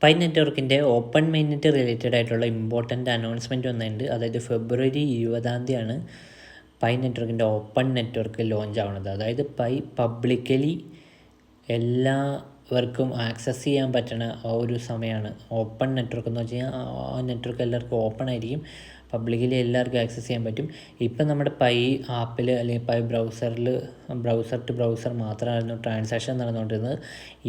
Pi നെറ്റ്വർക്കിൻ്റെ open മെയിൻനെറ്റ് related ആയിട്ടുള്ള important announcement വന്നിട്ടുണ്ട്. അതായത് ഫെബ്രുവരി 20 പൈ നെറ്റ്വർക്കിൻ്റെ ഓപ്പൺ നെറ്റ്വർക്ക് ലോഞ്ച് ആവുന്നത്. അതായത് പൈ പബ്ലിക്കലി എല്ലാവർക്കും ആക്സസ് ചെയ്യാൻ പറ്റുന്ന ആ ഒരു സമയമാണ് ഓപ്പൺ നെറ്റ്വർക്ക് എന്ന് വെച്ച് കഴിഞ്ഞാൽ. ആ നെറ്റ്വർക്ക് എല്ലാവർക്കും ഓപ്പൺ ആയിരിക്കും, പബ്ലിക്കലി എല്ലാവർക്കും ആക്സസ് ചെയ്യാൻ പറ്റും. ഇപ്പം നമ്മുടെ പൈ ആപ്പിൽ അല്ലെങ്കിൽ പൈ ബ്രൗസർ ടു ബ്രൗസർ മാത്രമായിരുന്നു ട്രാൻസാക്ഷൻ നടന്നുകൊണ്ടിരുന്നത്.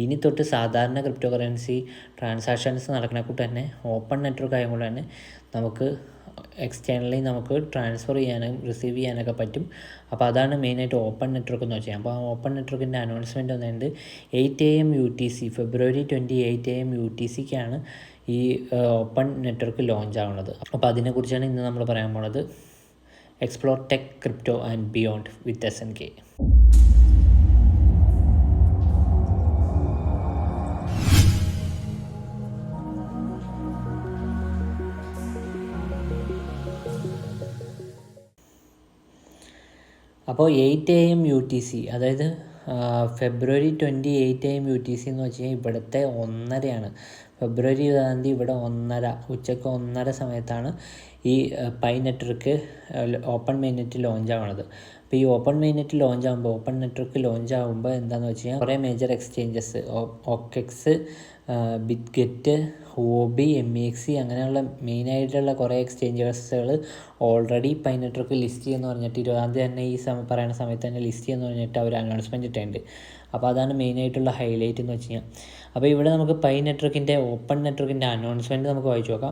ഇനി തൊട്ട് സാധാരണ ക്രിപ്റ്റോ കറൻസി ട്രാൻസാക്ഷൻസ് നടക്കുന്ന കൂട്ട് തന്നെ ഓപ്പൺ നെറ്റ്വർക്ക് ആയതുകൊണ്ട് തന്നെ നമുക്ക് എക്സ്റ്റേണലി നമുക്ക് ട്രാൻസ്ഫർ ചെയ്യാനും റിസീവ് ചെയ്യാനൊക്കെ പറ്റും. അപ്പോൾ അതാണ് മെയിനായിട്ട് ഓപ്പൺ നെറ്റ്വർക്ക് എന്ന് വെച്ചാൽ. അപ്പോൾ ആ ഓപ്പൺ നെറ്റ്വർക്കിൻ്റെ അനൗൺസ്മെൻറ്റ് വന്നിട്ടുണ്ട് 8 AM UTC, ഫെബ്രുവരി 28 AM UTCക്കാണ് ഈ ഓപ്പൺ നെറ്റ്വർക്ക് ലോഞ്ച് ആവുന്നത്. അപ്പോൾ അതിനെക്കുറിച്ചാണ് ഇന്ന് നമ്മൾ പറയാൻ പോണത്. Explore tech, crypto and beyond with SNK. അപ്പോൾ 8 AM UTC, അതായത് ഫെബ്രുവരി 28 AM UTC എന്ന് വെച്ച് കഴിഞ്ഞാൽ ഇവിടുത്തെ 1:30 ഫെബ്രുവരി 20 ഇവിടെ 1:30 ഉച്ചയ്ക്ക് 1:30 സമയത്താണ് ഈ pi network open mainnet launch ആവുന്നത്. അപ്പോൾ ഈ ഓപ്പൺ മെയിൻനെറ്റ് ലോഞ്ച് ആകുമ്പോൾ എന്താണെന്ന് വെച്ച് കഴിഞ്ഞാൽ കുറേ major exchanges, OKX, Bitget, Huobi, MEX അങ്ങനെയുള്ള മെയിനായിട്ടുള്ള കുറേ എക്സ്ചേഞ്ചസുകൾ ഓൾറെഡി പൈ നെറ്റ്വർക്ക് ലിസ്റ്റ് ചെയ്യുമെന്ന് പറഞ്ഞിട്ട് 20 തന്നെ ഈ പറയുന്ന സമയത്ത് തന്നെ ലിസ്റ്റ് ചെയ്യുമെന്ന് പറഞ്ഞിട്ട് അവർ അനൗൺസ്മെൻറ്റ് ഇട്ടിട്ടുണ്ട്. അപ്പോൾ അതാണ് മെയിനായിട്ടുള്ള ഹൈലൈറ്റ് എന്ന് വെച്ച് കഴിഞ്ഞാൽ. അപ്പോൾ ഇവിടെ നമുക്ക് പൈ നെറ്റ്വർക്കിൻ്റെ ഓപ്പൺ നെറ്റ്വർക്കിൻ്റെ അനൗൺസ്മെൻറ്റ് നമുക്ക് വായിച്ചു നോക്കാം.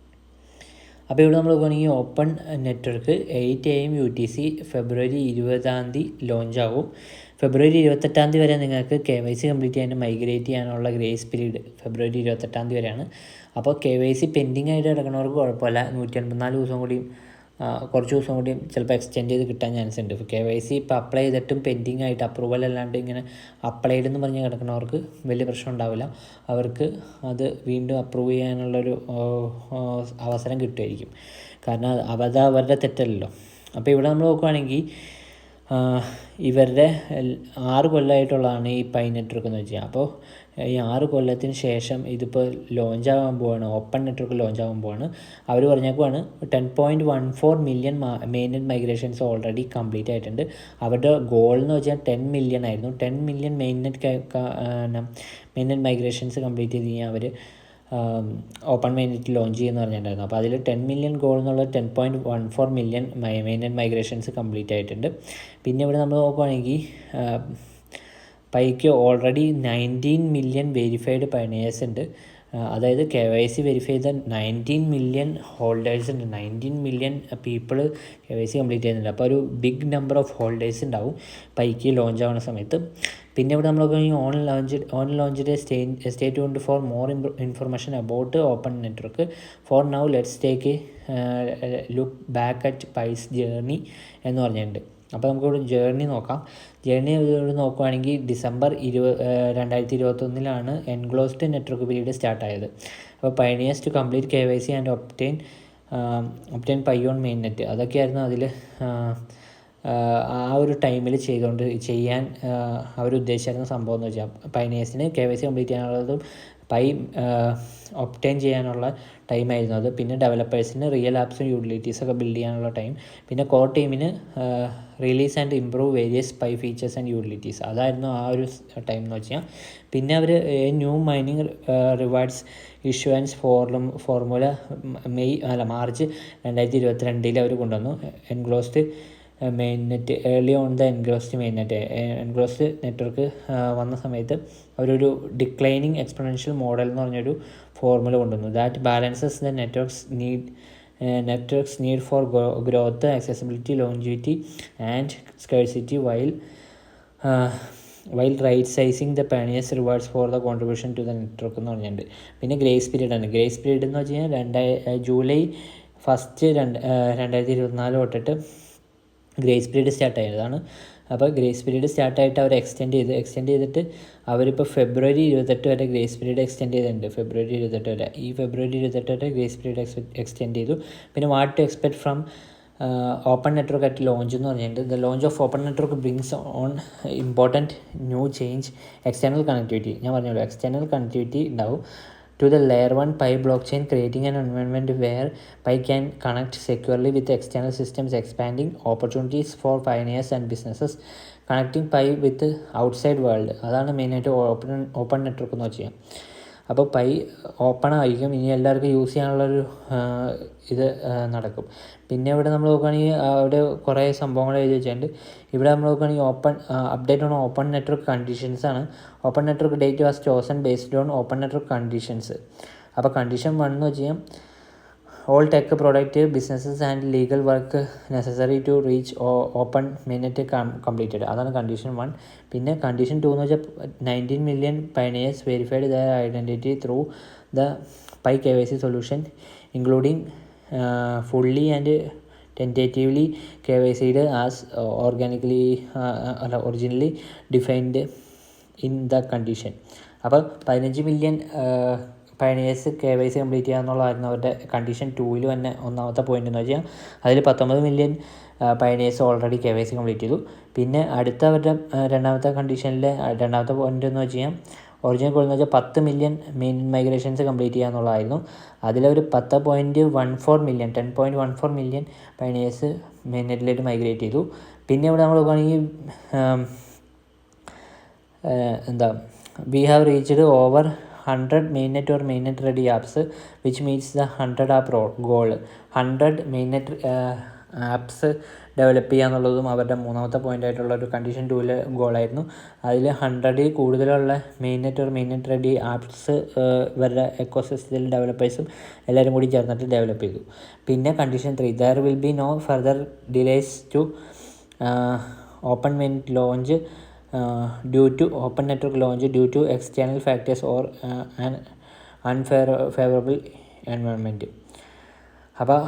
അപ്പോൾ ഇവിടെ നമ്മൾ നോക്കുകയാണെങ്കിൽ open network 8 AM UTC February 20 launch ആകും. ഫെബ്രുവരി 28 വരെ നിങ്ങൾക്ക് KYC കംപ്ലീറ്റ് ചെയ്യാൻ മൈഗ്രേറ്റ് ചെയ്യാനുള്ള ഗ്രേസ് പീരീഡ് ഫെബ്രുവരി 28 വരെയാണ്. അപ്പോൾ KYC പെൻഡിങ് ആയിട്ട് കിടക്കുന്നവർക്ക് കുഴപ്പമില്ല, 184 ദിവസം കൂടിയും കുറച്ച് ദിവസം കൂടിയും ചിലപ്പോൾ എക്സ്റ്റെൻഡ് ചെയ്ത് കിട്ടാൻ ചാൻസ് ഉണ്ട്. KYC ഇപ്പോൾ അപ്ലൈ ചെയ്തിട്ടും പെൻഡിങ് ആയിട്ട് അപ്രൂവൽ അല്ലാണ്ട് ഇങ്ങനെ അപ്ലൈഡ് എന്ന് പറഞ്ഞ് കിടക്കുന്നവർക്ക് വലിയ പ്രശ്നം ഉണ്ടാവില്ല. അവർക്ക് അത് വീണ്ടും അപ്രൂവ് ചെയ്യാനുള്ളൊരു അവസരം കിട്ടുമായിരിക്കും. കാരണം അത് അവരുടെ തെറ്റല്ലല്ലോ. അപ്പോൾ ഇവിടെ നമ്മൾ നോക്കുകയാണെങ്കിൽ ഇവരുടെ 6 കൊല്ലമായിട്ടുള്ളതാണ് ഈ പൈ നെറ്റ്വർക്ക് എന്ന് വെച്ചാൽ. അപ്പോൾ ഈ 6 കൊല്ലത്തിന് ശേഷം ഇതിപ്പോൾ ലോഞ്ച് ആകാൻ പോവാണ്, ഓപ്പൺ നെറ്റ്വർക്ക് ലോഞ്ച് ആകാൻ പോവാണ്. അവർ പറഞ്ഞേക്കുവാണ് 10.14 മില്യൺ മെയിൻനെറ്റ് മൈഗ്രേഷൻസ് ഓൾറെഡി കംപ്ലീറ്റ് ആയിട്ടുണ്ട്. അവരുടെ ഗോൾ എന്ന് വെച്ചാൽ 10 മില്യൺ ആയിരുന്നു. 10 മില്യൺ മെയിൻനെറ്റ് മൈഗ്രേഷൻസ് കംപ്ലീറ്റ് ചെയ്ത് കഴിഞ്ഞാൽ അവർ ഓപ്പൺ മെയിൻനെറ്റ് ലോഞ്ച് ചെയ്യുമെന്ന് പറഞ്ഞിട്ടുണ്ടായിരുന്നു. അപ്പോൾ അതിൽ 10 മില്യൺ ഗോൾ എന്നുള്ള 10.14 മില്യൺ മെയിൻനെറ്റ് മൈഗ്രേഷൻസ് കംപ്ലീറ്റ് ആയിട്ടുണ്ട്. പിന്നെ ഇവിടെ നമ്മൾ നോക്കുകയാണെങ്കിൽ പൈക്ക് ഓൾറെഡി 19 മില്യൺ വെരിഫൈഡ് പയനേഴ്സ് ഉണ്ട്. അതായത് KYC വെരിഫൈ ചെയ്ത 19 മില്യൺ ഹോൾഡേഴ്സ് ഉണ്ട്. 19 മില്യൺ പീപ്പിൾ KYC കംപ്ലീറ്റ് ചെയ്യുന്നുണ്ട്. അപ്പോൾ ഒരു ബിഗ് നമ്പർ ഓഫ് ഹോൾഡേഴ്സ് ഉണ്ടാവും പൈക്ക് ലോഞ്ച് ആവുന്ന സമയത്ത്. പിന്നെ ഇവിടെ നമ്മൾ on launch stay tuned for more information about open network. For now let's take look back at Pi's journey എന്ന് പറഞ്ഞിട്ടുണ്ട്. അപ്പോൾ നമുക്കിവിടെ ജേർണി നോക്കാം. ജേർണി ഇവിടെ നോക്കുകയാണെങ്കിൽ ഡിസംബർ 2021 എൻക്ലോസ്ഡ് നെറ്റ്വർക്ക് പീരീഡ് സ്റ്റാർട്ടായത്. അപ്പോൾ pioneers to complete KYC and obtain Pi on mainnet, അതൊക്കെയായിരുന്നു അതിൽ ആ ഒരു ടൈമിൽ ചെയ്യാൻ അവരുദ്ദേശിച്ചിരുന്ന സംഭവം എന്ന് വെച്ചാൽ പയനിയേഴ്സിന് KYC കംപ്ലീറ്റ് ചെയ്യാനുള്ളതും പൈ ഒപ്റ്റെയിൻ ചെയ്യാനുള്ള ടൈമായിരുന്നു അത്. പിന്നെ ഡെവലപ്പേഴ്സിന് റിയൽ ആപ്സും യൂട്ടിലിറ്റീസൊക്കെ ബിൽഡ് ചെയ്യാനുള്ള ടൈം. പിന്നെ കോർ ടീമിന് release and improve various Pi features and utilities, അതായിരുന്നു ആ ഒരു ടൈം എന്ന് വെച്ചാൽ. പിന്നെ അവർ new mining rewards issuance formula March 2022 അവർ കൊണ്ടുവന്നു. Enclosed mainnet early on the enclosed network വന്ന സമയത്ത് അവരൊരു ഡിക്ലൈനിങ് എക്സ്പൊണൻഷ്യൽ മോഡൽ എന്ന് പറഞ്ഞൊരു ഫോർമുല കൊണ്ടുവന്നു. That balances the network's need for growth, accessibility, longevity and scarcity while right sizing the pioneers' rewards for the contribution to the network എന്ന് പറഞ്ഞിട്ടുണ്ട്. പിന്നെ grace പീരീഡാണ്. Grace period എന്ന് വെച്ച് കഴിഞ്ഞാൽ ജൂലൈ 1, 2024 തൊട്ടിട്ട് ഗ്രേസ് പീരീഡ് സ്റ്റാർട്ട് ആയതാണ്. അപ്പോൾ ഗ്രേസ് പീരീഡ് സ്റ്റാർട്ടായിട്ട് അവർ extend ചെയ്തിട്ട് അവരിപ്പോൾ ഫെബ്രുവരി 28 വരെ ഗ്രേസ് പീരീഡ് എക്സ്റ്റെൻഡ് ചെയ്തിട്ടുണ്ട്. ഫെബ്രുവരി 28 വരെ ഗ്രേസ് പീരീഡ് എക്സ്റ്റെൻഡ് ചെയ്തു. പിന്നെ what to expect from open network at launch എന്ന് പറഞ്ഞിട്ടുണ്ട്. The launch of open network brings on important new change external connectivity. ഞാൻ പറഞ്ഞല്ലോ എക്സ്റ്റേണൽ കണക്ടിവിറ്റി ഉണ്ടാവും. to the layer 1 Pi blockchain, creating an environment where Pi can connect securely with external systems, expanding opportunities for pioneers and businesses. Connecting pi with outside world, അതാണ് മെയിനായിട്ട് open network എന്ന് വെച്ചാൽ. അപ്പോൾ pi open ആയിരിക്കും, ഇനി എല്ലാവർക്കും use ചെയ്യാനുള്ളൊരു ഇത് നടക്കും. പിന്നെ ഇവിടെ നമ്മൾ നോക്കുകയാണെങ്കിൽ അവിടെ കുറേ സംഭവങ്ങൾ എഴുതി വെച്ചിട്ടുണ്ട്. ഇവിടെ നമ്മൾ നോക്കുകയാണെങ്കിൽ update on open network conditions ആണ്. Open network date was chosen based on open network conditions. അപ്പോൾ കണ്ടീഷൻ 1 എന്ന് വെച്ചാൽ all tech product businesses and legal work necessary to reach open mainnet completed. അതാണ് കണ്ടീഷൻ 1. പിന്നെ കണ്ടീഷൻ 2 എന്ന് വെച്ചാൽ 19 million pioneers verified their identity through the Pi KYC solution, including fully and tentatively KYC'd as originally defined in the condition. അപ്പോൾ 15 million pioneers KYC complete ചെയ്യുക എന്നുള്ളതായിരുന്നു അവരുടെ condition 2 തന്നെ ഒന്നാമത്തെ പോയിന്റ് എന്ന് വെച്ചാൽ. അതിൽ 19 million pioneers already KYC complete ചെയ്തു. പിന്നെ അടുത്ത അവരുടെ രണ്ടാമത്തെ കണ്ടീഷനിലെ രണ്ടാമത്തെ പോയിന്റ് എന്ന് വെച്ച് കഴിഞ്ഞാൽ ഒറിജിനൽ ഗോൾ എന്ന് വെച്ചാൽ 10 million മെയിൻ മൈഗ്രേഷൻസ് കംപ്ലീറ്റ് ചെയ്യുക എന്നുള്ളതായിരുന്നു. അതിലൊരു 10.14 million പയനിയേഴ്സ് മെയിൻ നെറ്റിലേക്ക് മൈഗ്രേറ്റ് ചെയ്തു. പിന്നെ ഇവിടെ നമ്മൾ നോക്കുകയാണെങ്കിൽ we have reached over 100 mainnet or mainnet ready apps which meets the 100 app goal. 100 mainnet apps develop ചെയ്യുക എന്നുള്ളതും അവരുടെ മൂന്നാമത്തെ പോയിൻ്റ് ആയിട്ടുള്ള ഒരു കണ്ടീഷൻ 2 ഗോളായിരുന്നു. അതിൽ 100 കൂടുതലുള്ള mainnet or mainnet ready apps ഇവരുടെ എക്കോസിസ്റ്റത്തിൽ ഡെവലപ്പേഴ്സും എല്ലാവരും കൂടി ചേർന്നിട്ട് ഡെവലപ്പ് ചെയ്തു. പിന്നെ condition 3 there will be no further delays to open mainnet launch due to open network launch due to external factors or an unfavorable environment. അപ്പോൾ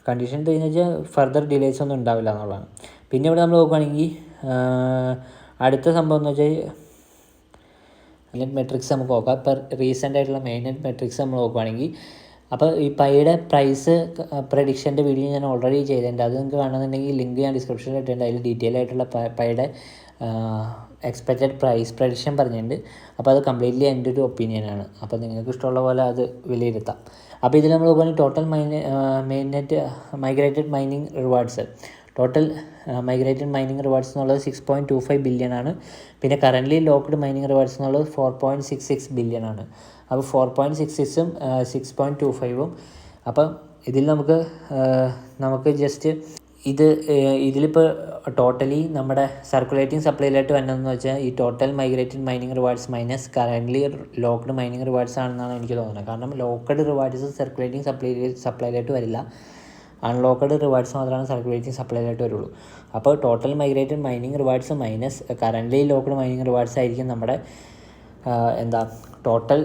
കണ്ടീഷൻ 3 എന്ന് വെച്ചാൽ ഫർദർ ഡിലേസ് ഒന്നും ഉണ്ടാവില്ല എന്നുള്ളതാണ്. പിന്നെ ഇവിടെ നമ്മൾ നോക്കുകയാണെങ്കിൽ അടുത്ത സംഭവം എന്ന് വെച്ചാൽ മെയിൻനെറ്റ് മെട്രിക്സ് നമുക്ക് നോക്കാം. ഇപ്പോൾ റീസെൻ്റ് ആയിട്ടുള്ള മെയിൻനെറ്റ് മെട്രിക്സ് നമ്മൾ നോക്കുകയാണെങ്കിൽ അപ്പോൾ ഈ പൈയുടെ പ്രൈസ് പ്രഡിക്ഷൻ്റെ വീഡിയോ ഞാൻ ഓൾറെഡി ചെയ്തിട്ടുണ്ട്. അത് നിങ്ങൾക്ക് കാണുന്നുണ്ടെങ്കിൽ ലിങ്ക് ഞാൻ ഡിസ്ക്രിപ്ഷനിൽ ഇട്ടിട്ടുണ്ട്. അതിൽ ഡീറ്റെയിൽ ആയിട്ടുള്ള പൈയുടെ എക്സ്പെക്റ്റഡ് പ്രൈസ് പ്രഡിക്ഷൻ പറഞ്ഞിട്ടുണ്ട്. അപ്പോൾ അത് കംപ്ലീറ്റ്ലി എൻ്റെ ഒരു ഒപ്പീനിയനാണ്. അപ്പോൾ നിങ്ങൾക്ക് ഇഷ്ടമുള്ള പോലെ അത് വിലയിരുത്താം. അപ്പോൾ ഇതിൽ നമ്മൾ നോക്കുകയാണെങ്കിൽ total mainnet migrated mining rewards migrated mining rewards എന്നുള്ളത് 6.25 ബില്യൺ ആണ്. പിന്നെ കറൻ്റ്ലി ലോക്ക്ഡ് മൈനിങ് റിവാർഡ്സ് എന്നുള്ളത് 4.66 ബില്യൺ ആണ്. അപ്പോൾ 4.66ഉം 6.25ഉം. അപ്പം ഇതിൽ നമുക്ക് ജസ്റ്റ് ഇതിലിപ്പോൾ ടോട്ടലി നമ്മുടെ സർക്കുലേറ്റിംഗ് സപ്ലൈയിലായിട്ട് വന്നതെന്ന് വെച്ചാൽ ഈ total migrated mining rewards minus currently locked mining rewards ആണെന്നാണ് എനിക്ക് തോന്നുന്നത്. കാരണം ലോക്ക്ഡ് റിവാർഡ്സ് സർക്കുലേറ്റിംഗ് സപ്ലൈയിലായിട്ട് വരില്ല. അൺലോക്ക്ഡ് റിവാർഡ്സ് മാത്രമാണ് സർക്കുലേറ്റിംഗ് സപ്ലൈയിലായിട്ട് വരുള്ളൂ. അപ്പോൾ total migrated mining rewards minus currently locked mining rewards ആയിരിക്കും നമ്മുടെ ടോട്ടൽ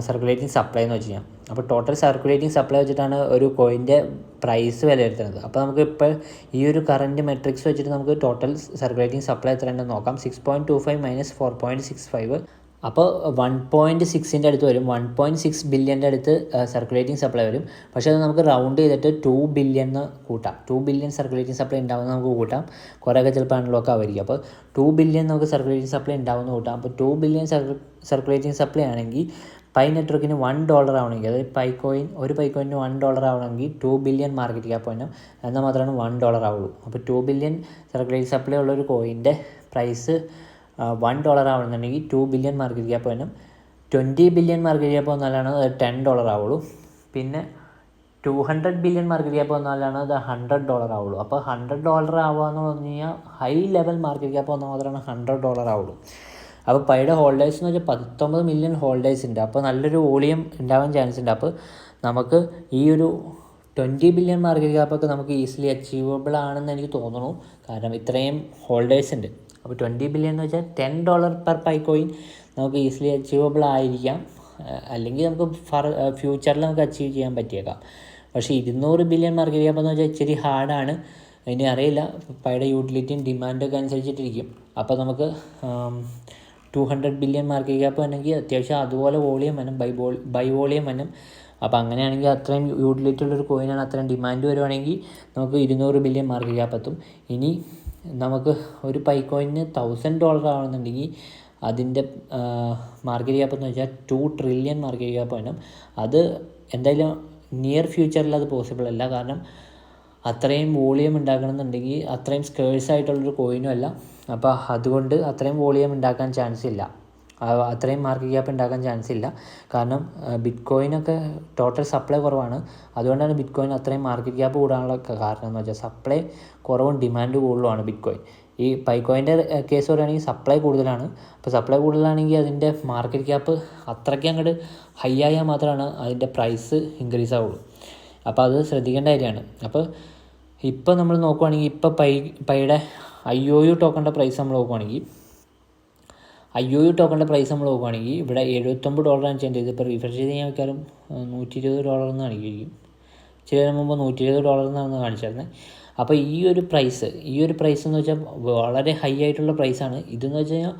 സർക്കുലേറ്റിംഗ് സപ്ലൈ എന്ന് വെച്ച് കഴിഞ്ഞാൽ. അപ്പോൾ ടോട്ടൽ സർക്കുലേറ്റിംഗ് സപ്ലൈ വെച്ചിട്ടാണ് ഒരു കോയിൻ്റെ പ്രൈസ് വിലയിരുത്തുന്നത്. അപ്പോൾ നമുക്ക് ഇപ്പോൾ ഈ ഒരു കറൻറ്റ് മെട്രിക്സ് വെച്ചിട്ട് നമുക്ക് ടോട്ടൽ സർക്കുലേറ്റിംഗ് സപ്ലൈ എത്രയുണ്ടെന്ന് നോക്കാം. 6.25 മൈനസ് 4.65 അപ്പോൾ 1.6ൻ്റെ അടുത്ത് വരും. 1.6 ബില്യൻ്റെ അടുത്ത് സർക്കുലേറ്റിംഗ് സപ്ലൈ വരും. പക്ഷേ അത് നമുക്ക് റൗണ്ട് ചെയ്തിട്ട് 2 ബില്യൺ എന്ന് കൂട്ടാം. 2 ബില്യൺ സർക്കുലേറ്റിംഗ് സപ്ലൈ ഉണ്ടാവുമെന്ന് നമുക്ക് കൂട്ടാം. കുറേയൊക്കെ ചിലപ്പോൾ അൺലോക്ക് ആയിരിക്കും. അപ്പോൾ 2 ബില്യൺ നമുക്ക് സർക്കുലേറ്റിംഗ് സപ്ലൈ ഉണ്ടാവുമെന്ന് കൂട്ടാം. അപ്പോൾ 2 ബില്യൺ സർക്കുലേറ്റിംഗ് സപ്ലൈ ആണെങ്കിൽ പൈ നെറ്റ്വർക്കിന് $1 ആവണമെങ്കിൽ, അതായത് ഒരു പൈ കോയിന് $1 ആവണമെങ്കിൽ 2 ബില്യൺ മാർക്കറ്റ് ക്യാപ്പ് വേണം. എന്നാൽ മാത്രമാണ് $1 ആവുള്ളൂ. അപ്പോൾ 2 ബില്യൺ സർക്കുലേറ്റിംഗ് സപ്ലൈ ഉള്ള ഒരു കോയിൻ്റെ പ്രൈസ് $1 ആവണമെന്നുണ്ടെങ്കിൽ 2 ബില്യൺ മാർക്കറ്റ് ക്യാപ്പ് വേണം. 20 ബില്യൺ മാർക്കറ്റ് ക്യാപ്പ് വന്നാലാണ് അത് $10 ആവുള്ളൂ. പിന്നെ 200 ബില്യൺ മാർക്കറ്റ് ക്യാപ്പ് വന്നാലാണ് അത് $100 ആവുള്ളൂ. അപ്പോൾ $100 ആവുക എന്ന് പറഞ്ഞു കഴിഞ്ഞാൽ ഹൈ ലെവൽ മാർക്കറ്റ് ക്യാപ്പ് വന്നാൽ മാത്രമാണ് $100 ആവുള്ളൂ. അപ്പോൾ പൈയുടെ ഹോൾഡേഴ്സ് എന്ന് വെച്ചാൽ 19 മില്യൺ ഹോൾഡേഴ്സ് ഉണ്ട്. അപ്പോൾ നല്ലൊരു വോളിയം ഉണ്ടാവാൻ ചാൻസ് ഉണ്ട്. അപ്പോൾ നമുക്ക് ഈ ഒരു 20 ബില്യൺ മാർക്കറ്റ് ക്യാപ്പൊക്കെ നമുക്ക് ഈസിലി അച്ചീവബിൾ ആണെന്ന് എനിക്ക് തോന്നുന്നു. കാരണം ഇത്രയും ഹോൾഡേഴ്സ് ഉണ്ട്. അപ്പോൾ 20 ബില്യൺ എന്ന് വെച്ചാൽ $10 പെർ പൈ കോയിൻ നമുക്ക് ഈസിലി അച്ചീവബിൾ ആയിരിക്കാം. അല്ലെങ്കിൽ നമുക്ക് ഫ്യൂച്ചറിൽ നമുക്ക് അച്ചീവ് ചെയ്യാൻ പറ്റിയേക്കാം. പക്ഷേ 200 ബില്യൺ മാർക്കറ്റ് ക്യാപ്പ് എന്ന് വെച്ചാൽ ഇച്ചിരി ഹാർഡാണ്. ഇനി അറിയില്ല, പൈയുടെ യൂട്ടിലിറ്റിയും ഡിമാൻഡൊക്കെ അനുസരിച്ചിട്ടിരിക്കും. അപ്പോൾ നമുക്ക് 200 ബില്യൺ മാർക്കറ്റ് ക്യാപ്പ് വേണമെങ്കിൽ അത്യാവശ്യം അതുപോലെ വോളിയം വേണം, ബൈ വോളിയം വേണം. അപ്പോൾ അങ്ങനെയാണെങ്കിൽ അത്രയും യൂട്ടിലിറ്റി ഉള്ളൊരു കോയിനാണ്, അത്രയും ഡിമാൻഡ് വരുവാണെങ്കിൽ നമുക്ക് 200 ബില്യൺ മാർക്കറ്റ് ക്യാപ്പ് എത്തും. ഇനി നമുക്ക് ഒരു പൈ കോയിന് $1000 ആവണമെന്നുണ്ടെങ്കിൽ അതിൻ്റെ മാർക്കറ്റ് ക്യാപ്പ് എന്ന് വെച്ചാൽ 2 ട്രില്യൺ മാർക്കറ്റ് ക്യാപ്പ് വേണം. അത് എന്തായാലും നിയർ ഫ്യൂച്ചറിൽ അത് പോസിബിൾ അല്ല. കാരണം അത്രയും വോളിയം ഉണ്ടാക്കണമെന്നുണ്ടെങ്കിൽ അത്രയും സ്കേഴ്സ് ആയിട്ടുള്ളൊരു കോയിനും അല്ല. അപ്പോൾ അതുകൊണ്ട് അത്രയും വോളിയം ഉണ്ടാക്കാൻ ചാൻസ് ഇല്ല, അത്രയും മാർക്കറ്റ് ക്യാപ്പ് ഉണ്ടാക്കാൻ ചാൻസ് ഇല്ല. കാരണം ബിറ്റ് കോയിനൊക്കെ ടോട്ടൽ സപ്ലൈ കുറവാണ്. അതുകൊണ്ടാണ് ബിറ്റ് കോയിൻ അത്രയും മാർക്കറ്റ് ക്യാപ്പ് കൂടാനുള്ള കാരണം എന്ന് വെച്ചാൽ സപ്ലൈ കുറവും ഡിമാൻഡ് കൂടുതലുമാണ് ബിറ്റ് കോയിൻ. ഈ പൈക്കോയിൻ്റെ കേസ് പറയുകയാണെങ്കിൽ സപ്ലൈ കൂടുതലാണ്. അപ്പോൾ സപ്ലൈ കൂടുതലാണെങ്കിൽ അതിൻ്റെ മാർക്കറ്റ് ക്യാപ്പ് അത്രയ്ക്ക് അങ്ങോട്ട് ഹൈ ആയാൽ മാത്രമാണ് അതിൻ്റെ പ്രൈസ് ഇൻക്രീസ് ആവുള്ളൂ. അപ്പോൾ അത് ശ്രദ്ധിക്കേണ്ട കാര്യമാണ്. അപ്പോൾ ഇപ്പോൾ നമ്മൾ നോക്കുവാണെങ്കിൽ ഇപ്പോൾ പൈയുടെ IOU ടോക്കണിൻ്റെ പ്രൈസ് നമ്മൾ നോക്കുവാണെങ്കിൽ ഇവിടെ $79 ചെയ്യേണ്ടത്. ഇപ്പോൾ റീഫ്രഷ് ചെയ്ത് കഴിഞ്ഞാൽ മിക്കവാറും $120 എന്ന് കാണിക്കും. ചില മുമ്പ് $120 എന്നാണ് കാണിച്ചിരുന്നത്. അപ്പോൾ ഈ ഒരു പ്രൈസ് എന്ന് വെച്ചാൽ വളരെ ഹൈ ആയിട്ടുള്ള പ്രൈസാണ്. ഇതെന്ന് വെച്ച് കഴിഞ്ഞാൽ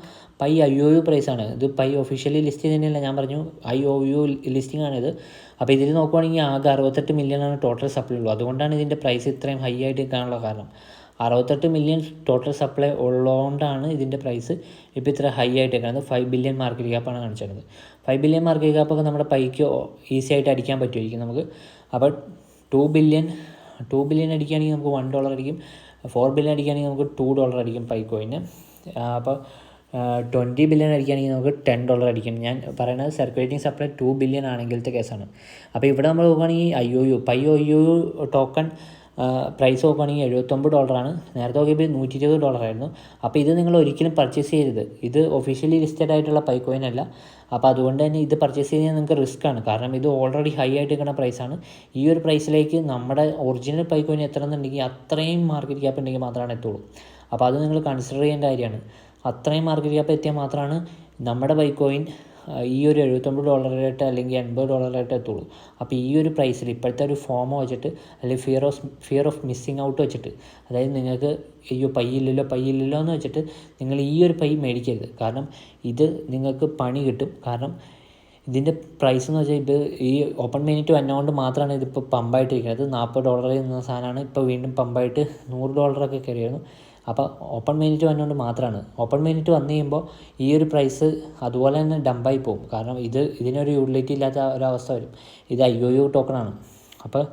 IOU പ്രൈസാണ്. ഇത് ഒഫീഷ്യലി ലിസ്റ്റ് ചെയ്തതന്നെയല്ല, ഞാൻ പറഞ്ഞു IOU ലിസ്റ്റിംഗ് ആണിത്. അപ്പോൾ ഇതിൽ നോക്കുവാണെങ്കിൽ ആകെ 68 മില്യണാണ് ടോട്ടൽ സപ്ലൈ ഉള്ളൂ. അതുകൊണ്ടാണ് ഇതിൻ്റെ പ്രൈസ് ഇത്രയും ഹൈ ആയിട്ട് നിൽക്കാനുള്ള കാരണം. 68 മില്യൺ ടോട്ടൽ സപ്ലൈ ഉള്ളതുകൊണ്ടാണ് ഇതിൻ്റെ പ്രൈസ് ഇപ്പോൾ ഇത്ര ഹൈ ആയിട്ട് നിൽക്കുന്നത്. 5 ബില്യൺ മാർക്കറ്റ് ക്യാപ്പാണ് കാണിച്ചത്. 5 ബില്യൺ മാർക്കറ്റ് ക്യാപ്പൊക്കെ നമ്മുടെ പൈക്ക് ഈസി ആയിട്ട് അടിക്കാൻ പറ്റുമായിരിക്കും നമുക്ക്. അപ്പോൾ 2 ബില്യൺ അടിക്കുകയാണെങ്കിൽ നമുക്ക് $1 അടിക്കും. 4 ബില്യൺ അടിക്കുകയാണെങ്കിൽ നമുക്ക് $2 അടിക്കും പൈക്കോയിന്. അപ്പോൾ 20 ബില്യൺ അടിക്കുകയാണെങ്കിൽ നമുക്ക് $10 അടിക്കും. ഞാൻ പറയുന്നത് സർക്കുലേറ്റിംഗ് സപ്ലൈ 2 ബില്യൺ ആണെങ്കിലത്തെ കേസാണ്. അപ്പോൾ ഇവിടെ നമ്മൾ നോക്കുകയാണെങ്കിൽ IOU ടോക്കൺ പ്രൈസ് നോക്കുകയാണെങ്കിൽ $79. നേരത്തെ നോക്കിയപ്പോൾ $120 ആയിരുന്നു. അപ്പോൾ ഇത് നിങ്ങൾ ഒരിക്കലും പർച്ചേസ് ചെയ്യരുത്. ഇത് ഒഫീഷ്യലി ലിസ്റ്റഡ് ആയിട്ടുള്ള പൈക്കോയിൻ അല്ല. അപ്പോൾ അതുകൊണ്ട് തന്നെ ഇത് പർച്ചേസ് ചെയ്യുന്നത് നിങ്ങൾക്ക് റിസ്ക് ആണ്. കാരണം ഇത് ഓൾറെഡി ഹൈ ആയിട്ട് നിൽക്കുന്ന പ്രൈസാണ്. ഈ ഒരു പ്രൈസിലേക്ക് നമ്മുടെ ഒറിജിനൽ പൈക്കോയിൻ എത്തണമെന്നുണ്ടെങ്കിൽ അത്രയും മാർക്കറ്റ് ക്യാപ്പ് ഉണ്ടെങ്കിൽ മാത്രമാണ് എത്തുള്ളൂ. അപ്പോൾ അത് നിങ്ങൾ കൺസിഡർ ചെയ്യേണ്ട കാര്യമാണ്. അത്രയും മാർക്കറ്റ് ക്യാപ്പ് എത്തിയാൽ മാത്രമാണ് നമ്മുടെ പൈക്കോയിൻ ഈ ഒരു $79 അല്ലെങ്കിൽ $80 എത്തുള്ളൂ. അപ്പോൾ ഈ ഒരു പ്രൈസിൽ ഇപ്പോഴത്തെ ഒരു ഫോമോ വെച്ചിട്ട് അല്ലെങ്കിൽ ഫിയർ ഓഫ് മിസ്സിങ് ഔട്ട് വെച്ചിട്ട്, അതായത് നിങ്ങൾക്ക് പൈയില്ലല്ലോ എന്ന് വെച്ചിട്ട് നിങ്ങൾ ഈ ഒരു പൈ മേടിക്കരുത്. കാരണം ഇത് നിങ്ങൾക്ക് പണി കിട്ടും. കാരണം ഇതിൻ്റെ പ്രൈസ് എന്ന് വെച്ചാൽ ഇത് ഈ ഓപ്പൺ മിനിറ്റ് വന്നുകൊണ്ട് മാത്രമാണ് ഇതിപ്പോൾ പമ്പായിട്ടിരിക്കുന്നത്. $40 എന്ന സാധനമാണ് ഇപ്പോൾ വീണ്ടും പമ്പായിട്ട് $100 കയറിയായിരുന്നു. അപ്പോൾ ഓപ്പൺ മിനിറ്റ് വന്നുകൊണ്ട് മാത്രമാണ്. ഓപ്പൺ മിനിറ്റ് വന്നു കഴിയുമ്പോൾ ഈ ഒരു പ്രൈസ് അതുപോലെ തന്നെ ഡംപായി പോകും. കാരണം ഇതിനൊരു യൂട്ടിലിറ്റി ഇല്ലാത്ത ഒരവസ്ഥ വരും. ഇത് IOU ടോക്കണാണ്. അപ്പോൾ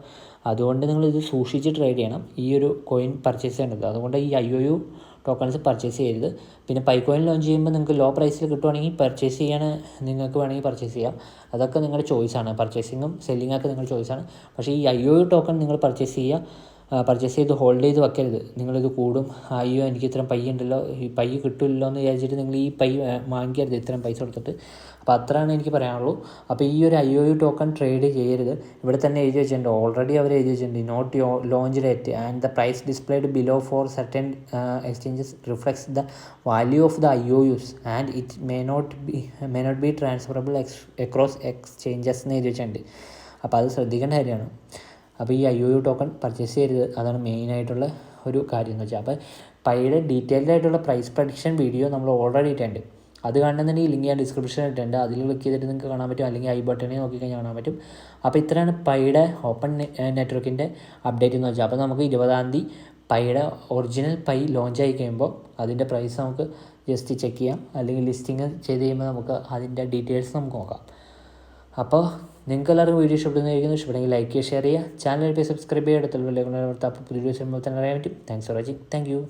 അതുകൊണ്ട് നിങ്ങളിത് സൂക്ഷിച്ച് ട്രേഡ് ചെയ്യണം ഈ ഒരു കോയിൻ പർച്ചേസ് ചെയ്യേണ്ടത്. അതുകൊണ്ട് ഈ IOU ടോക്കൺസ് പർച്ചേസ് ചെയ്യരുത്. പിന്നെ പൈക്കോയിൻ ലോഞ്ച് ചെയ്യുമ്പോൾ നിങ്ങൾക്ക് ലോ പ്രൈസിൽ കിട്ടുവാണെങ്കിൽ പർച്ചേസ് ചെയ്യാൻ നിങ്ങൾക്ക് വേണമെങ്കിൽ പർച്ചേസ് ചെയ്യാം. അതൊക്കെ നിങ്ങളുടെ ചോയ്സാണ്. പർച്ചേസിങ്ങും സെല്ലിങ്ങൊക്കെ നിങ്ങളുടെ ചോയ്സാണ്. പക്ഷേ ഈ IOU ടോക്കൺ നിങ്ങൾ പർച്ചേസ് ചെയ്ത് ഹോൾഡ് ചെയ്ത് വെക്കരുത്. നിങ്ങളിത് കൂടും, അയ്യോ എനിക്ക് ഇത്രയും പൈ ഉണ്ടല്ലോ, ഈ പൈ കിട്ടില്ലല്ലോ എന്ന് വിചാരിച്ചിട്ട് നിങ്ങൾ ഈ പൈ വാങ്ങിക്കരുത് ഇത്രയും പൈസ കൊടുത്തിട്ട്. അപ്പോൾ അത്രയാണ് എനിക്ക് പറയാനുള്ളൂ. അപ്പോൾ ഈ ഒരു IOU ടോക്കൺ ട്രേഡ് ചെയ്യരുത്. ഇവിടെ തന്നെ എഴുതി വെച്ചിട്ടുണ്ട്, ഓൾറെഡി അവർ എഴുതി വെച്ചിട്ടുണ്ട്, note launch date and the price displayed below for certain exchanges reflects the value of the IOUs and it may not be transferable across exchanges എന്ന് എഴുതി വെച്ചിട്ടുണ്ട്. അപ്പോൾ അത് ശ്രദ്ധിക്കേണ്ട കാര്യമാണ്. അപ്പോൾ ഈ IOU ടോക്കൺ പർച്ചേസ് ചെയ്യരുത്. അതാണ് മെയിനായിട്ടുള്ള ഒരു കാര്യം എന്ന് വെച്ചാൽ. അപ്പോൾ പൈയുടെ ഡീറ്റെയിൽഡ് ആയിട്ടുള്ള പ്രൈസ് പ്രഡിക്ഷൻ വീഡിയോ നമ്മൾ ഓൾറെഡി ഇട്ടുണ്ട്. അത് കാണുന്നുണ്ടെങ്കിൽ ലിങ്ക് ഞാൻ ഡിസ്ക്രിപ്ഷനിൽ ഇട്ടുണ്ട്. അതിൽ ക്ലിക്ക് ചെയ്തിട്ട് നിങ്ങൾക്ക് കാണാൻ പറ്റും, അല്ലെങ്കിൽ ഐ ബട്ടണിൽ നോക്കിക്കഴിഞ്ഞാൽ കാണാൻ പറ്റും. അപ്പോൾ ഇത്രയാണ് പൈയുടെ ഓപ്പൺ നെറ്റ്വർക്കിൻ്റെ അപ്ഡേറ്റ് എന്ന് വെച്ചാൽ. അപ്പോൾ നമുക്ക് 20-ാം തീയതി പൈയുടെ ഒറിജിനൽ പൈ ലോഞ്ച് ആയി കഴിയുമ്പോൾ അതിൻ്റെ പ്രൈസ് നമുക്ക് ജസ്റ്റ് ചെക്ക് ചെയ്യാം, അല്ലെങ്കിൽ ലിസ്റ്റിംഗ് ചെയ്ത് കഴിയുമ്പോൾ നമുക്ക് അതിൻ്റെ ഡീറ്റെയിൽസ് നമുക്ക് നോക്കാം. അപ്പോൾ നിങ്ങൾക്ക് എല്ലാവർക്കും വീഡിയോ ഇഷ്ടപ്പെടുന്നതായിരിക്കും. ഇഷ്ടപ്പെടുമെങ്കിൽ ലൈക്ക് ചെയ്യുക, ഷെയർ ചെയ്യുക, ചാനൽ സബ്സ്ക്രൈബ് ചെയ്യുക, അടുത്തുള്ള പുതിയ ദിവസം തന്നെ അറിയാൻ പറ്റും. Thanks for watching. Thank you.